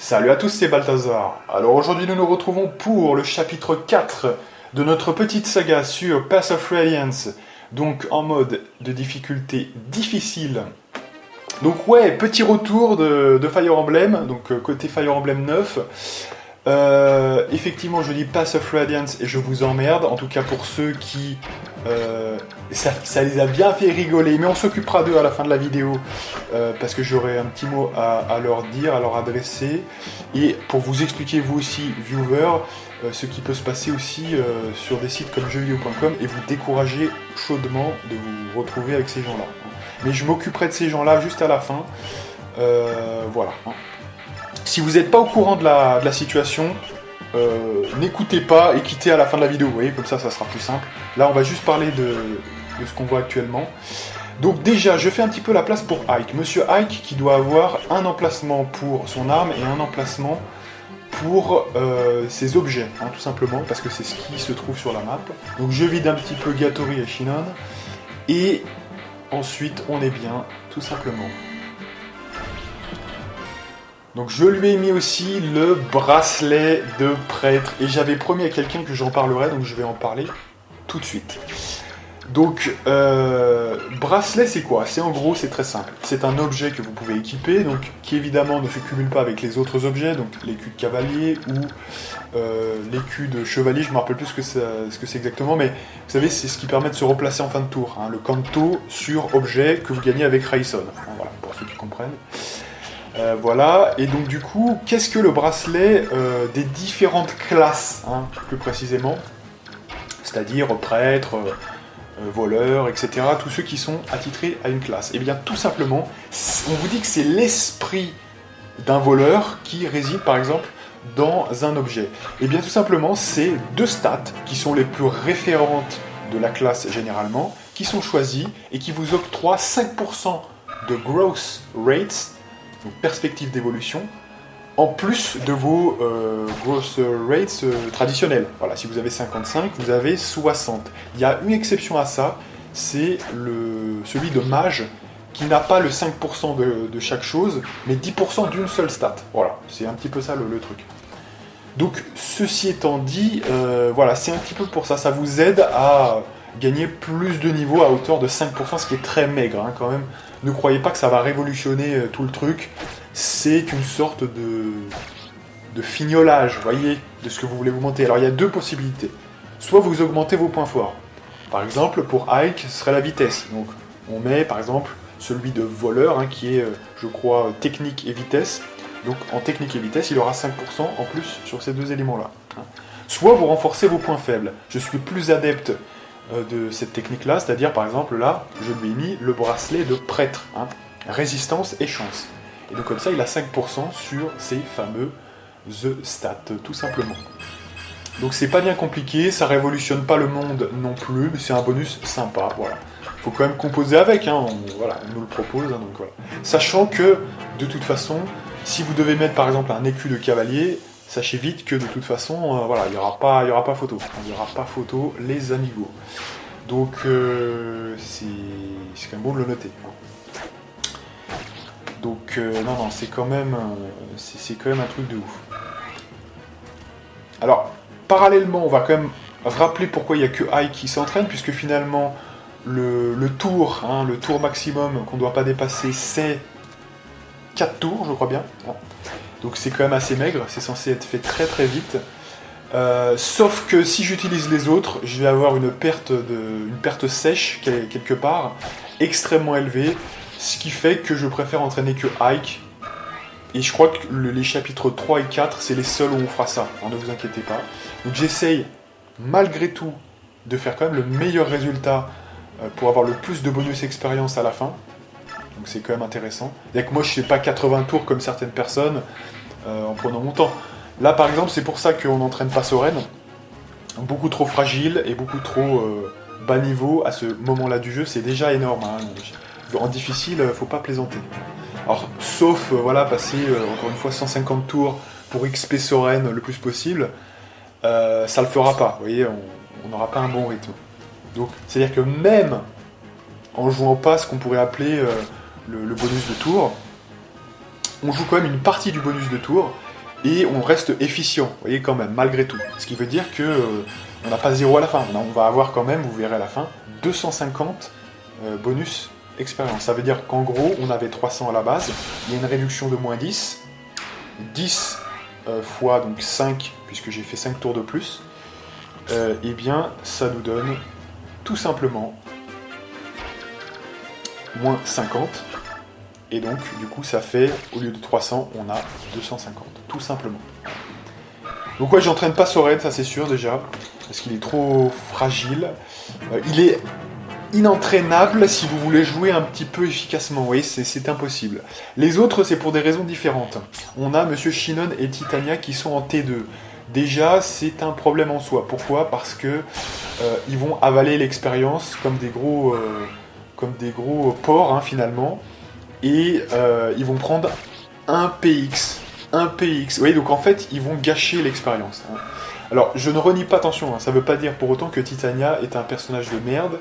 Salut à tous, c'est Balthazar. Alors aujourd'hui nous nous retrouvons pour le chapitre 4 de notre petite saga sur Path of Radiance, donc en mode de difficulté difficile. Donc ouais, petit retour de Fire Emblem, donc côté Fire Emblem 9. Effectivement je dis Path of Radiance et je vous emmerde, en tout cas pour ceux qui... ça les a bien fait rigoler, mais on s'occupera d'eux à la fin de la vidéo parce que j'aurai un petit mot à leur dire, à leur adresser, et pour vous expliquer vous aussi, viewers, ce qui peut se passer aussi sur des sites comme jeuxvideo.com et vous décourager chaudement de vous retrouver avec ces gens-là. Mais je m'occuperai de ces gens-là juste à la fin. Voilà. Si vous n'êtes pas au courant de la situation, n'écoutez pas et quittez à la fin de la vidéo, vous voyez, comme ça sera plus simple. Là, on va juste parler de ce qu'on voit actuellement. Donc déjà, je fais un petit peu la place pour Ike. Monsieur Ike qui doit avoir un emplacement pour son arme et un emplacement pour ses objets, hein, tout simplement, parce que c'est ce qui se trouve sur la map. Donc je vide un petit peu Gatori et Shinon, et ensuite on est bien, tout simplement. Donc je lui ai mis aussi le bracelet de prêtre, et j'avais promis à quelqu'un que j'en parlerais, donc je vais en parler tout de suite. Donc, bracelet c'est quoi? C'est en gros, c'est très simple. C'est un objet que vous pouvez équiper, donc qui évidemment ne se cumule pas avec les autres objets, donc l'écu de cavalier ou l'écu de chevalier, je ne me rappelle plus ce que c'est exactement, mais vous savez, c'est ce qui permet de se replacer en fin de tour, hein, le canto sur objet que vous gagnez avec Rayson. Voilà, pour ceux qui comprennent. Voilà, et donc du coup, qu'est-ce que le bracelet des différentes classes, hein, plus précisément, c'est-à-dire prêtre, voleur, etc., tous ceux qui sont attitrés à une classe. Et bien tout simplement, on vous dit que c'est l'esprit d'un voleur qui réside par exemple dans un objet. Et bien tout simplement, c'est deux stats qui sont les plus référentes de la classe généralement, qui sont choisies et qui vous octroient 5% de growth rates, donc perspective d'évolution, en plus de vos growth rates traditionnels. Voilà, si vous avez 55, vous avez 60. Il y a une exception à ça, c'est celui de mage, qui n'a pas le 5% de chaque chose, mais 10% d'une seule stat. Voilà, c'est un petit peu ça le truc. Donc, ceci étant dit, voilà, c'est un petit peu pour ça. Ça vous aide à gagner plus de niveaux à hauteur de 5%, ce qui est très maigre, hein, quand même. Ne croyez pas que ça va révolutionner tout le truc. C'est une sorte de fignolage, voyez, de ce que vous voulez vous monter. Alors il y a deux possibilités. Soit vous augmentez vos points forts. Par exemple, pour Ike, ce serait la vitesse. Donc on met par exemple celui de voleur, hein, qui est, je crois, technique et vitesse. Donc en technique et vitesse, il aura 5% en plus sur ces deux éléments-là. Soit vous renforcez vos points faibles. Je suis plus adepte de cette technique-là, c'est-à-dire par exemple là, je lui ai mis le bracelet de prêtre, hein, résistance et chance. Et donc comme ça, il a 5% sur ces fameux stats, tout simplement. Donc c'est pas bien compliqué, ça révolutionne pas le monde non plus, mais c'est un bonus sympa, voilà. Faut quand même composer avec, hein, voilà, on nous le propose, hein, donc voilà. Sachant que, de toute façon, si vous devez mettre par exemple un écu de cavalier, sachez vite que de toute façon, voilà, il n'y aura pas photo. Il n'y aura pas photo, les amigos. Donc, c'est quand même bon de le noter. Donc, non, c'est quand même un truc de ouf. Alors, parallèlement, on va quand même rappeler pourquoi il n'y a que Ike qui s'entraîne, puisque finalement, le tour, hein, le tour maximum qu'on ne doit pas dépasser, c'est 4 tours, je crois bien. Donc c'est quand même assez maigre, c'est censé être fait très très vite. Sauf que si j'utilise les autres, je vais avoir une perte sèche quelque part, extrêmement élevée, ce qui fait que je préfère entraîner que Ike. Et je crois que les chapitres 3 et 4, c'est les seuls où on fera ça, alors ne vous inquiétez pas. Donc j'essaye, malgré tout, de faire quand même le meilleur résultat pour avoir le plus de bonus expérience à la fin. Donc c'est quand même intéressant. Et que moi je fais pas 80 tours comme certaines personnes en prenant mon temps. Là par exemple c'est pour ça qu'on n'entraîne pas Soren. Beaucoup trop fragile et beaucoup trop bas niveau à ce moment-là du jeu, c'est déjà énorme. Hein. En difficile, faut pas plaisanter. Alors sauf voilà, passer encore une fois 150 tours pour XP Soren le plus possible, ça le fera pas. Vous voyez, on n'aura pas un bon rythme. Donc c'est-à-dire que même en jouant pas ce qu'on pourrait appeler le bonus de tour, on joue quand même une partie du bonus de tour, et on reste efficient, vous voyez, quand même, malgré tout. Ce qui veut dire que on n'a pas 0 à la fin, on va avoir quand même, vous verrez à la fin, 250 bonus expérience. Ça veut dire qu'en gros, on avait 300 à la base, il y a une réduction de moins 10, 10 fois donc 5, puisque j'ai fait 5 tours de plus, et bien ça nous donne tout simplement moins 50, et donc du coup ça fait, au lieu de 300, on a 250, tout simplement. Donc ouais, j'entraîne pas Soren, ça c'est sûr déjà, parce qu'il est trop fragile. Il est inentraînable si vous voulez jouer un petit peu efficacement, vous voyez, c'est impossible. Les autres, c'est pour des raisons différentes. On a Monsieur Shinon et Titania qui sont en T2. Déjà, c'est un problème en soi. Pourquoi ? Parce que ils vont avaler l'expérience comme des gros porcs, hein, finalement, et ils vont prendre un PX. Un PX. Vous voyez, donc en fait, ils vont gâcher l'expérience. Hein. Alors, je ne renie pas, attention, hein, ça ne veut pas dire pour autant que Titania est un personnage de merde.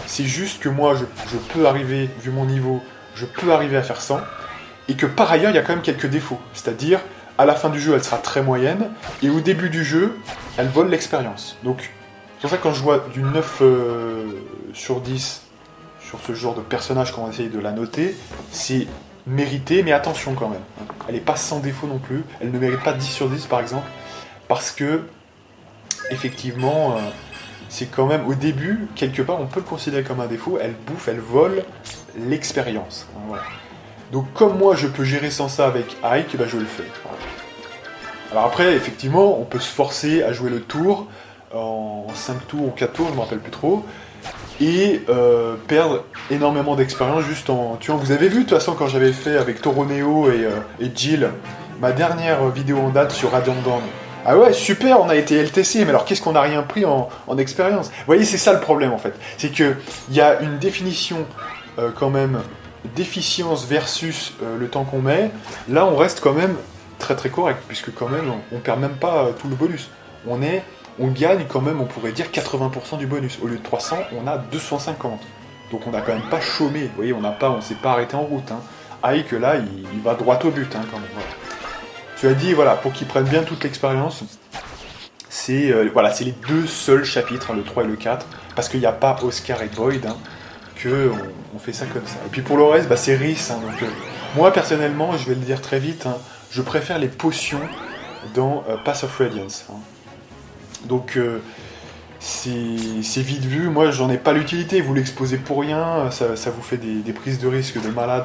C'est juste que moi, je peux arriver, vu mon niveau, je peux arriver à faire 100, et que par ailleurs, il y a quand même quelques défauts. C'est-à-dire, à la fin du jeu, elle sera très moyenne, et au début du jeu, elle vole l'expérience. Donc, c'est pour ça que quand je vois du 9 sur 10 sur ce genre de personnage, quand on essaye de la noter, c'est mérité, mais attention quand même. Elle n'est pas sans défaut non plus, elle ne mérite pas 10 sur 10 par exemple, parce que, effectivement... c'est quand même, au début, quelque part, on peut le considérer comme un défaut, elle bouffe, elle vole l'expérience. Voilà. Donc comme moi, je peux gérer sans ça avec Ike, bah, je le fais. Voilà. Alors après, effectivement, on peut se forcer à jouer le tour, en 5 tours ou 4 tours, je ne me rappelle plus trop, et perdre énormément d'expérience juste en tuant. Vous avez vu, de toute façon, quand j'avais fait avec Toroneo et Jill, ma dernière vidéo en date sur Radiant Dawn. Ah ouais, super, on a été LTC, mais alors qu'est-ce qu'on n'a rien pris en expérience ? Vous voyez, c'est ça le problème en fait. C'est qu'il y a une définition quand même d'efficience versus le temps qu'on met. Là, on reste quand même très très correct, puisque quand même, on perd même pas tout le bonus. On gagne quand même, on pourrait dire 80% du bonus. Au lieu de 300, on a 250. Donc on n'a quand même pas chômé. Vous voyez, on s'est pas arrêté en route. Hein. Ike, là, il va droit au but, hein, quand même. Voilà. Tu as dit, voilà, pour qu'ils prennent bien toute l'expérience, c'est les deux seuls chapitres, hein, le 3 et le 4, parce qu'il n'y a pas Oscar et Boyd, hein, qu'on fait ça comme ça. Et puis pour le reste, bah, c'est Rhys. Hein, donc, moi, personnellement, je vais le dire très vite, hein, je préfère les potions dans Path of Radiance. Hein. Donc, c'est vite vu. Moi, j'en ai pas l'utilité. Vous l'exposez pour rien. Ça vous fait des prises de risque de malade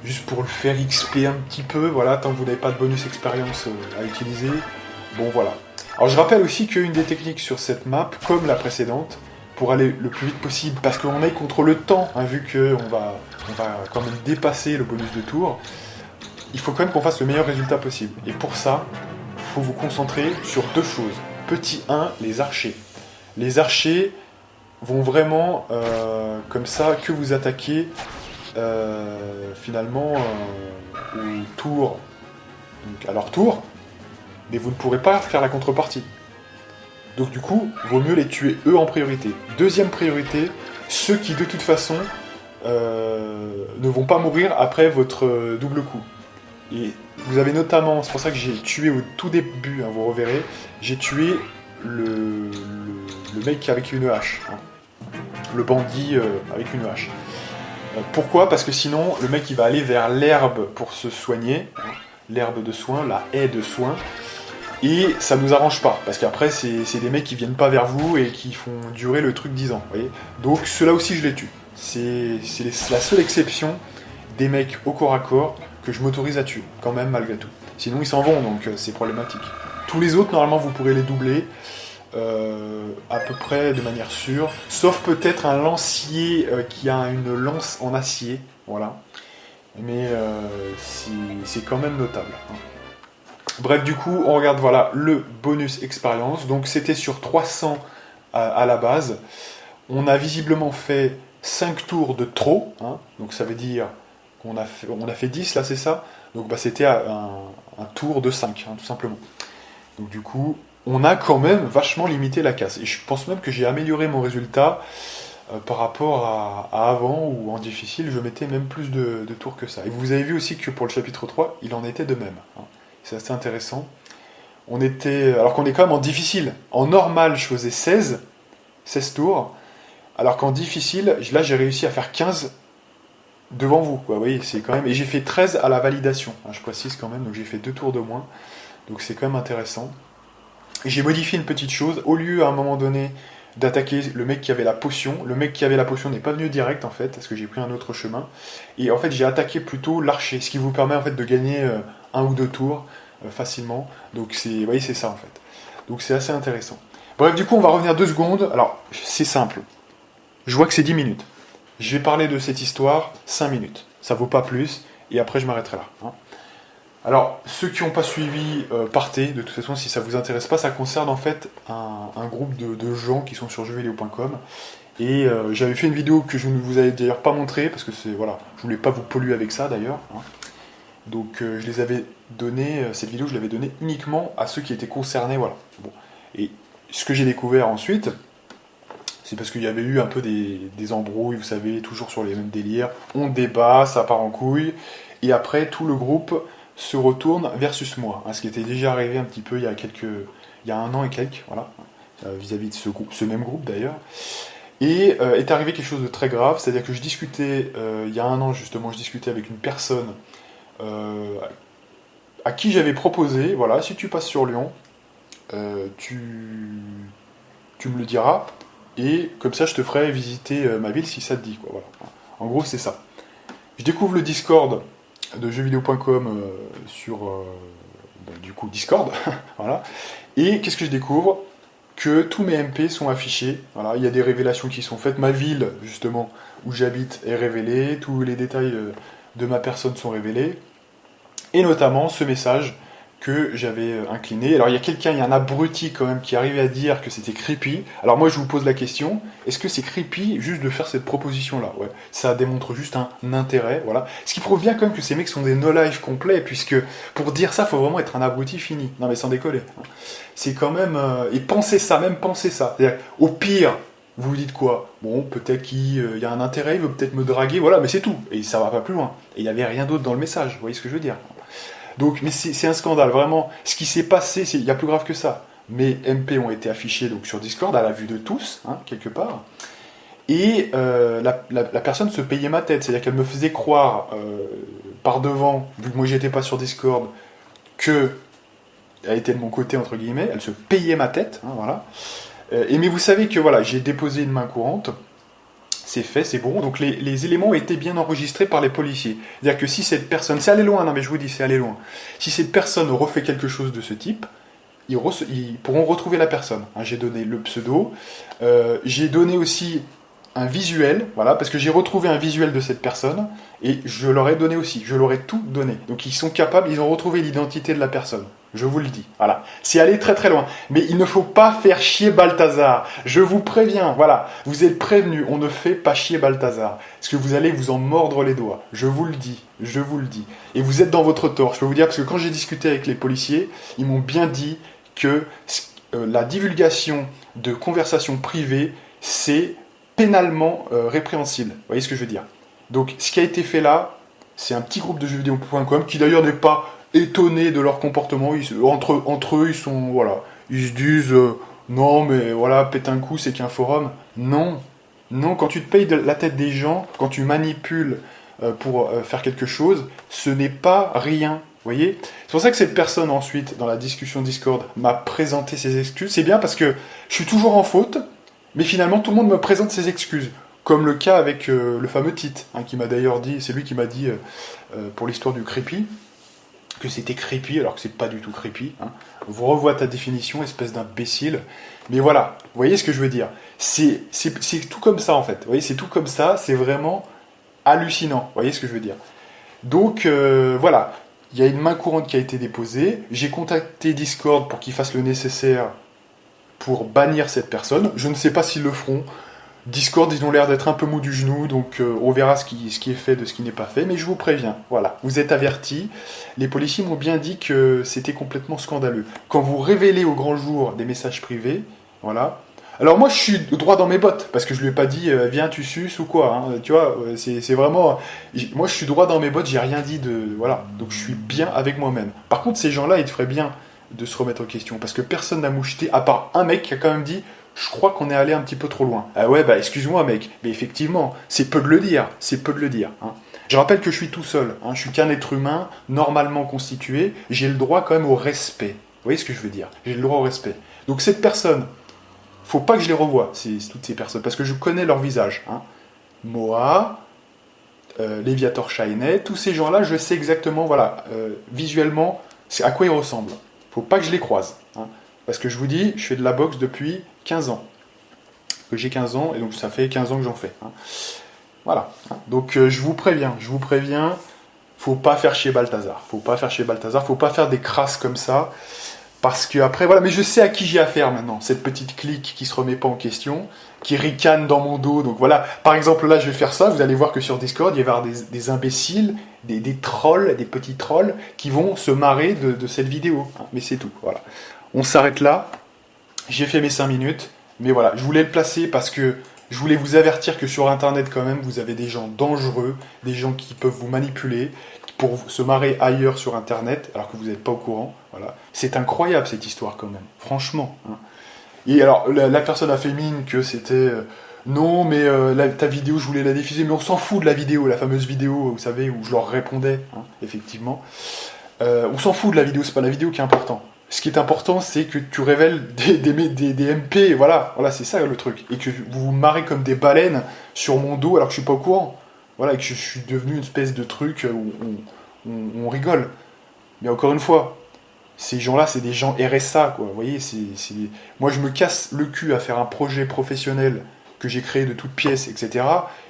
juste pour le faire XP un petit peu, voilà, tant que vous n'avez pas de bonus expérience à utiliser. Bon, voilà. Alors, je rappelle aussi qu'une des techniques sur cette map, comme la précédente, pour aller le plus vite possible, parce qu'on est contre le temps, hein, vu qu'on va quand même dépasser le bonus de tour, il faut quand même qu'on fasse le meilleur résultat possible. Et pour ça, il faut vous concentrer sur deux choses. Petit 1, les archers. Les archers vont vraiment, comme ça, que vous attaquer finalement au tour, donc à leur tour, mais vous ne pourrez pas faire la contrepartie. Donc du coup, vaut mieux les tuer eux en priorité. Deuxième priorité, ceux qui de toute façon ne vont pas mourir après votre double coup. Et vous avez notamment, c'est pour ça que j'ai tué au tout début, hein, vous reverrez, j'ai tué le mec avec une hache, hein, le bandit avec une hache. Pourquoi ? Parce que sinon, le mec il va aller vers l'herbe pour se soigner, hein, l'herbe de soin, la haie de soin, et ça nous arrange pas, parce qu'après c'est des mecs qui viennent pas vers vous et qui font durer le truc 10 ans, vous voyez. Donc ceux-là aussi je les tue. C'est la seule exception des mecs au corps à corps que je m'autorise à tuer, quand même malgré tout. Sinon ils s'en vont, donc c'est problématique. Tous les autres, normalement, vous pourrez les doubler, à peu près de manière sûre, sauf peut-être un lancier qui a une lance en acier, voilà. Mais c'est quand même notable. Hein. Bref, du coup, on regarde, voilà, le bonus expérience. Donc c'était sur 300 à la base. On a visiblement fait 5 tours de trop, hein. Donc ça veut dire qu'on a fait 10, là, c'est ça. Donc bah, c'était un tour de 5, hein, tout simplement. Donc du coup, on a quand même vachement limité la casse. Et je pense même que j'ai amélioré mon résultat par rapport à avant, où en difficile, je mettais même plus de tours que ça. Et vous avez vu aussi que pour le chapitre 3, il en était de même. Hein. c'est assez intéressant. Alors qu'on est quand même en difficile. En normal, je faisais 16 tours, alors qu'en difficile, là, j'ai réussi à faire 15 devant vous, quoi. Vous voyez, c'est quand même... Et j'ai fait 13 à la validation, hein, je précise quand même, donc j'ai fait 2 tours de moins. Donc c'est quand même intéressant. Et j'ai modifié une petite chose. Au lieu, à un moment donné, d'attaquer le mec qui avait la potion, le mec qui avait la potion n'est pas venu direct, en fait, parce que j'ai pris un autre chemin. Et en fait, j'ai attaqué plutôt l'archer, ce qui vous permet, en fait, de gagner 1 ou 2 tours facilement. Donc vous voyez, c'est ça, en fait. Donc c'est assez intéressant. Bref, du coup, on va revenir 2 secondes. Alors, c'est simple. Je vois que c'est 10 minutes. Je vais parler de cette histoire 5 minutes. Ça vaut pas plus, et après je m'arrêterai là. Hein. Alors, ceux qui n'ont pas suivi, partez. De toute façon, si ça vous intéresse pas, ça concerne en fait un groupe de gens qui sont sur jeuxvideo.com. Et j'avais fait une vidéo que je ne vous avais d'ailleurs pas montrée, parce que voilà, je voulais pas vous polluer avec ça d'ailleurs. Hein. Donc je les avais donné, cette vidéo je l'avais donnée uniquement à ceux qui étaient concernés, voilà. Bon. Et ce que j'ai découvert ensuite, c'est parce qu'il y avait eu un peu des embrouilles, vous savez, toujours sur les mêmes délires. On débat, ça part en couille, et après tout le groupe se retourne versus moi. Hein, ce qui était déjà arrivé un petit peu il y a 1 an et quelques, voilà, vis-à-vis de ce même groupe d'ailleurs. Et est arrivé quelque chose de très grave, c'est-à-dire que je discutais, il y a 1 an justement, je discutais avec une personne à qui j'avais proposé, voilà, si tu passes sur Lyon, tu me le diras, et comme ça je te ferai visiter ma ville si ça te dit, quoi, voilà. En gros c'est ça. Je découvre le Discord de jeuxvideo.com sur du coup Discord, voilà. Et qu'est-ce que je découvre? Que tous mes MP sont affichés, voilà, il y a des révélations qui sont faites, ma ville justement où j'habite est révélée, tous les détails de ma personne sont révélés, et notamment ce message que j'avais incliné. Alors il y a un abruti quand même qui arrivait à dire que c'était creepy. Alors moi je vous pose la question, est-ce que c'est creepy juste de faire cette proposition-là? Ouais, ça démontre juste un intérêt, voilà. Ce qui prouve bien quand même que ces mecs sont des no-life complets, puisque pour dire ça, faut vraiment être un abruti fini. Non mais sans décoller. C'est quand même... et pensez ça, même pensez ça. C'est-à-dire, au pire, vous vous dites quoi? Bon, peut-être qu'il y a un intérêt, il veut peut-être me draguer, voilà, mais c'est tout. Et ça va pas plus loin. Et il n'y avait rien d'autre dans le message, vous voyez ce que je veux dire? Donc, mais c'est un scandale, vraiment. Ce qui s'est passé, il y a plus grave que ça. Mes MP ont été affichés donc, sur Discord, à la vue de tous, hein, quelque part. Et la personne se payait ma tête. C'est-à-dire qu'elle me faisait croire, par devant, vu que moi j'étais pas sur Discord, que elle était de mon côté, entre guillemets. Elle se payait ma tête, hein, voilà. Mais vous savez que voilà, j'ai déposé une main courante. C'est fait, c'est bon. Donc les éléments ont été bien enregistrés par les policiers. C'est-à-dire que si cette personne... C'est allé loin, non mais je vous dis, c'est allé loin. Si cette personne refait quelque chose de ce type, ils pourront retrouver la personne. Hein, j'ai donné le pseudo. J'ai donné aussi un visuel, voilà, parce que j'ai retrouvé un visuel de cette personne, et je leur ai donné aussi. Je leur ai tout donné. Donc ils sont capables, ils ont retrouvé l'identité de la personne. Je vous le dis, voilà. C'est allé très très loin. Mais il ne faut pas faire chier Balthazar. Je vous préviens, voilà. Vous êtes prévenus, on ne fait pas chier Balthazar. Parce que vous allez vous en mordre les doigts. Je vous le dis, je vous le dis. Et vous êtes dans votre tort, je peux vous dire, parce que quand j'ai discuté avec les policiers, ils m'ont bien dit que la divulgation de conversations privées, c'est pénalement répréhensible. Vous voyez ce que je veux dire? Donc, ce qui a été fait là, c'est un petit groupe de jeuxvideo.com qui d'ailleurs n'est pas étonnés de leur comportement. Entre eux, ils sont, voilà, ils se disent non, mais voilà, pète un coup, c'est qu'un forum. Non, non, quand tu te payes de la tête des gens, quand tu manipules pour faire quelque chose, ce n'est pas rien. Vous voyez? C'est pour ça que cette personne, ensuite, dans la discussion Discord, m'a présenté ses excuses. C'est bien parce que je suis toujours en faute, mais finalement, tout le monde me présente ses excuses. Comme le cas avec le fameux Tite, hein, qui m'a d'ailleurs dit, c'est lui qui m'a dit, pour l'histoire du creepy, que c'était creepy, alors que c'est pas du tout creepy. Hein. Vous revois ta définition, espèce d'imbécile. Mais voilà, vous voyez ce que je veux dire? C'est tout comme ça, en fait. Vous voyez, c'est tout comme ça, c'est vraiment hallucinant. Vous voyez ce que je veux dire? Donc, voilà. Il y a une main courante qui a été déposée. J'ai contacté Discord pour qu'ils fassent le nécessaire pour bannir cette personne. Je ne sais pas s'ils le feront. Discord, ils ont l'air d'être un peu mou du genou, donc on verra ce qui est fait de ce qui n'est pas fait, mais je vous préviens, voilà, vous êtes avertis. Les policiers m'ont bien dit que c'était complètement scandaleux. Quand vous révélez au grand jour des messages privés, voilà, Alors moi je suis droit dans mes bottes, parce que je lui ai pas dit viens tu suces ou quoi, hein, tu vois, c'est vraiment... Moi je suis droit dans mes bottes, j'ai rien dit de... Voilà, donc je suis bien avec moi-même. Par contre ces gens-là, ils te feraient bien de se remettre en question, parce que personne n'a moucheté, à part un mec qui a quand même dit je crois qu'on est allé un petit peu trop loin. Ah ouais, bah excuse-moi mec, mais effectivement, c'est peu de le dire, c'est peu de le dire. Hein. Je rappelle que je suis tout seul, hein, je suis qu'un être humain, normalement constitué, j'ai le droit quand même au respect. Vous voyez ce que je veux dire? J'ai le droit au respect. Donc cette personne, faut pas que je les revoie, toutes ces personnes, parce que je connais leur visage. Hein. Moa, Léviator Shainet, tous ces gens-là, je sais exactement, voilà, visuellement, c'est à quoi ils ressemblent. Faut pas que je les croise. Hein. Parce que je vous dis, je fais de la boxe depuis 15 ans. Que j'ai 15 ans, et donc ça fait 15 ans que j'en fais. Hein. Voilà. Donc je vous préviens, faut pas faire chez Balthazar. Faut pas faire des crasses comme ça. Parce que après, voilà, mais je sais à qui j'ai affaire maintenant. Cette petite clique qui se remet pas en question, qui ricane dans mon dos. Donc voilà, par exemple là, je vais faire ça. Vous allez voir que sur Discord, il va y avoir des imbéciles, des trolls, des petits trolls qui vont se marrer de cette vidéo. Mais c'est tout. Voilà. On s'arrête là. J'ai fait mes 5 minutes. Mais voilà, je voulais le placer parce que je voulais vous avertir que sur Internet, quand même, vous avez des gens dangereux, des gens qui peuvent vous manipuler pour se marrer ailleurs sur Internet, alors que vous n'êtes pas au courant. Voilà. C'est incroyable, cette histoire, quand même. Franchement. Hein. Et alors, la personne a fait mine que c'était... non, mais ta vidéo, je voulais la diffuser, mais on s'en fout de la vidéo, la fameuse vidéo, vous savez, où je leur répondais, hein, effectivement. On s'en fout de la vidéo, c'est pas la vidéo qui est important. Ce qui est important, c'est que tu révèles des MP, voilà, c'est ça le truc. Et que vous vous marrez comme des baleines sur mon dos alors que je suis pas au courant. Voilà, et que je suis devenu une espèce de truc où on rigole. Mais encore une fois, ces gens-là, c'est des gens RSA, quoi. Vous voyez, moi je me casse le cul à faire un projet professionnel que j'ai créé de toutes pièces, etc.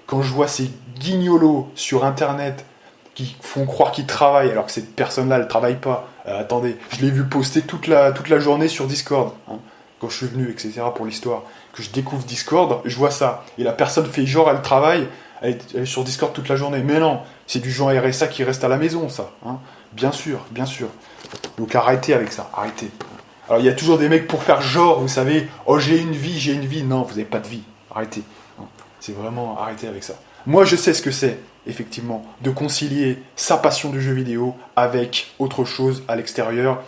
Quand je vois ces guignolos sur Internet qui font croire qu'ils travaillent alors que cette personne-là, elle travaille pas. Attendez, je l'ai vu poster toute la journée sur Discord, hein, quand je suis venu, etc. pour l'histoire. Que je découvre Discord, je vois ça. Et la personne fait genre, elle travaille, elle est sur Discord toute la journée. Mais non, c'est du genre RSA qui reste à la maison, ça. Hein. Bien sûr, bien sûr. Donc arrêtez avec ça, arrêtez. Alors il y a toujours des mecs pour faire genre, vous savez, oh j'ai une vie. Non, vous n'avez pas de vie. Arrêtez. Hein. C'est vraiment, arrêtez avec ça. Moi je sais ce que c'est, effectivement, de concilier sa passion du jeu vidéo avec autre chose à l'extérieur,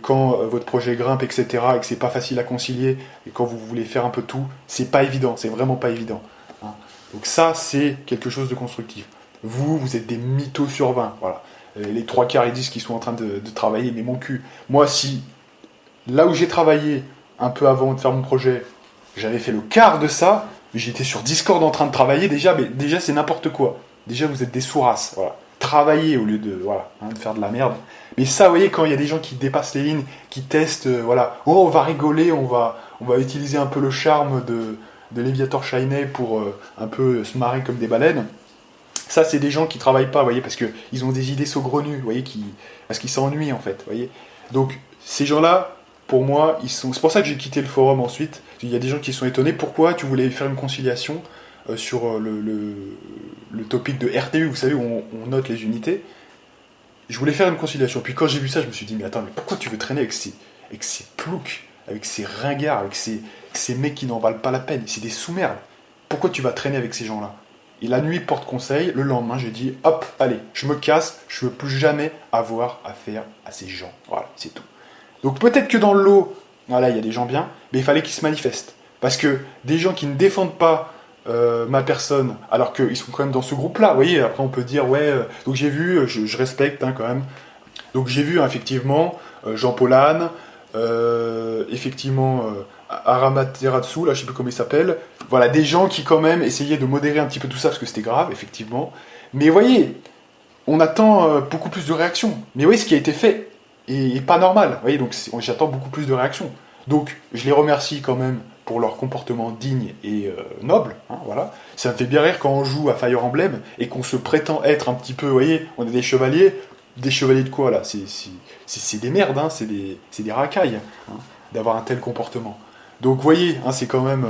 quand votre projet grimpe, etc., et que c'est pas facile à concilier, et quand vous voulez faire un peu tout, c'est pas évident, c'est vraiment pas évident. Hein. Donc ça, c'est quelque chose de constructif. Vous êtes des mythos sur 20, voilà. Les 3/4 ils disent qu'ils sont en train de travailler, mais mon cul. Moi, si, là où j'ai travaillé un peu avant de faire mon projet, j'avais fait le quart de ça, j'étais sur Discord en train de travailler, déjà c'est n'importe quoi. Déjà, vous êtes des sourasses, voilà. Travaillez au lieu de, voilà, hein, de faire de la merde. Mais ça, vous voyez, quand il y a des gens qui dépassent les lignes, qui testent, voilà, oh, on va rigoler, on va utiliser un peu le charme de Léviator Shainet pour un peu se marrer comme des baleines. Ça, c'est des gens qui travaillent pas, vous voyez, parce qu'ils ont des idées saugrenues, vous voyez, parce qu'ils s'ennuient, en fait, vous voyez. Donc, ces gens-là, pour moi, c'est pour ça que j'ai quitté le forum ensuite. Il y a des gens qui sont étonnés. Pourquoi tu voulais faire une conciliation sur le topic de RTU, vous savez, où on note les unités. Je voulais faire une conciliation. Puis quand j'ai vu ça, je me suis dit, mais attends, mais pourquoi tu veux traîner avec ces ploucs, avec ces ringards, avec ces mecs qui n'en valent pas la peine? C'est des sous-merdes. Pourquoi tu vas traîner avec ces gens-là? Et la nuit porte conseil, le lendemain, j'ai dit, hop, allez, je me casse, je veux plus jamais avoir affaire à ces gens. Voilà, c'est tout. Donc peut-être que dans le lot, voilà, il y a des gens bien, mais il fallait qu'ils se manifestent. Parce que des gens qui ne défendent pas ma personne, alors qu'ils sont quand même dans ce groupe-là, vous voyez, après on peut dire, ouais, donc j'ai vu, je respecte hein, quand même, donc j'ai vu, hein, effectivement, Jean Paulan, effectivement, Aramaterasu, là je sais plus comment il s'appelle, voilà, des gens qui quand même essayaient de modérer un petit peu tout ça, parce que c'était grave, effectivement, mais vous voyez, on attend beaucoup plus de réactions, mais vous voyez, ce qui a été fait est pas normal, vous voyez, donc j'attends beaucoup plus de réactions, donc je les remercie quand même pour leur comportement digne et noble, hein, voilà. Ça me fait bien rire quand on joue à Fire Emblem et qu'on se prétend être un petit peu, vous voyez, on est des chevaliers de quoi là? C'est des merdes, hein, c'est des racailles, hein, d'avoir un tel comportement. Donc vous voyez, hein, c'est quand même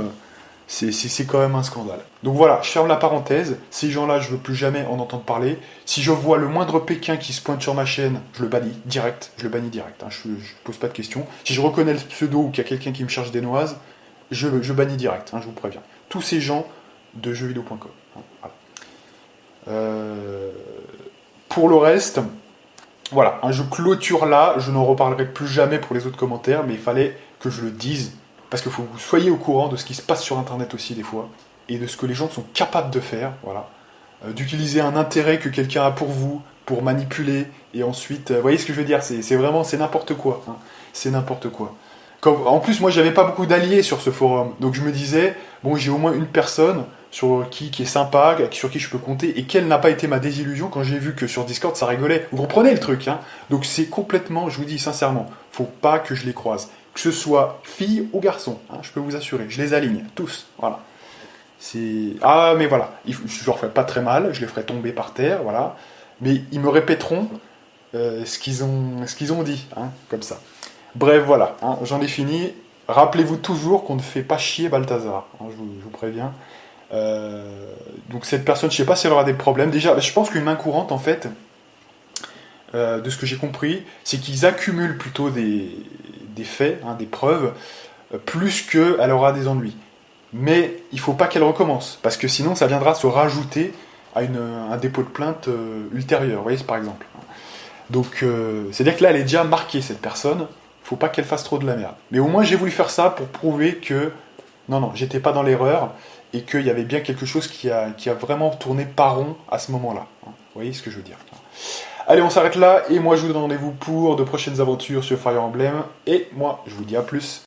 un scandale. Donc voilà, je ferme la parenthèse, ces gens-là, je veux plus jamais en entendre parler. Si je vois le moindre Pékin qui se pointe sur ma chaîne, je le bannis direct, hein, je pose pas de questions. Si je reconnais le pseudo ou qu'il y a quelqu'un qui me cherche des noises, je bannis direct, hein, je vous préviens. Tous ces gens de jeuxvideo.com. Hein, voilà. Pour le reste, voilà, hein, je clôture là, je n'en reparlerai plus jamais pour les autres commentaires, mais il fallait que je le dise, parce qu'il faut que vous soyez au courant de ce qui se passe sur Internet aussi des fois, et de ce que les gens sont capables de faire, voilà. D'utiliser un intérêt que quelqu'un a pour vous, pour manipuler, et ensuite, vous voyez ce que je veux dire, c'est vraiment, c'est n'importe quoi, hein, c'est n'importe quoi. En plus, moi, j'avais pas beaucoup d'alliés sur ce forum, donc je me disais, bon, j'ai au moins une personne sur qui est sympa, sur qui je peux compter, et quelle n'a pas été ma désillusion quand j'ai vu que sur Discord ça rigolait. Vous comprenez le truc, hein? Donc c'est complètement, je vous dis sincèrement, faut pas que je les croise. Que ce soit fille ou garçon, hein, je peux vous assurer, je les aligne, tous, voilà. Ah, mais voilà, je leur ferai pas très mal, je les ferai tomber par terre, voilà. Mais ils me répéteront ce qu'ils ont dit, hein, comme ça. Bref, voilà, hein, j'en ai fini. Rappelez-vous toujours qu'on ne fait pas chier Balthazar, hein, je vous préviens. Donc cette personne, je sais pas si elle aura des problèmes. Déjà, je pense qu'une main courante, en fait, de ce que j'ai compris, c'est qu'ils accumulent plutôt des faits, hein, des preuves, plus qu'elle aura des ennuis. Mais il faut pas qu'elle recommence, parce que sinon ça viendra se rajouter à un dépôt de plainte ultérieur, vous voyez, par exemple. Donc, c'est-à-dire que là, elle est déjà marquée, cette personne, faut pas qu'elle fasse trop de la merde. Mais au moins, j'ai voulu faire ça pour prouver que, non, j'étais pas dans l'erreur, et qu'il y avait bien quelque chose qui a vraiment tourné pas rond à ce moment-là. Vous voyez ce que je veux dire. Allez, on s'arrête là, et moi je vous donne rendez-vous pour de prochaines aventures sur Fire Emblem, et moi je vous dis à plus.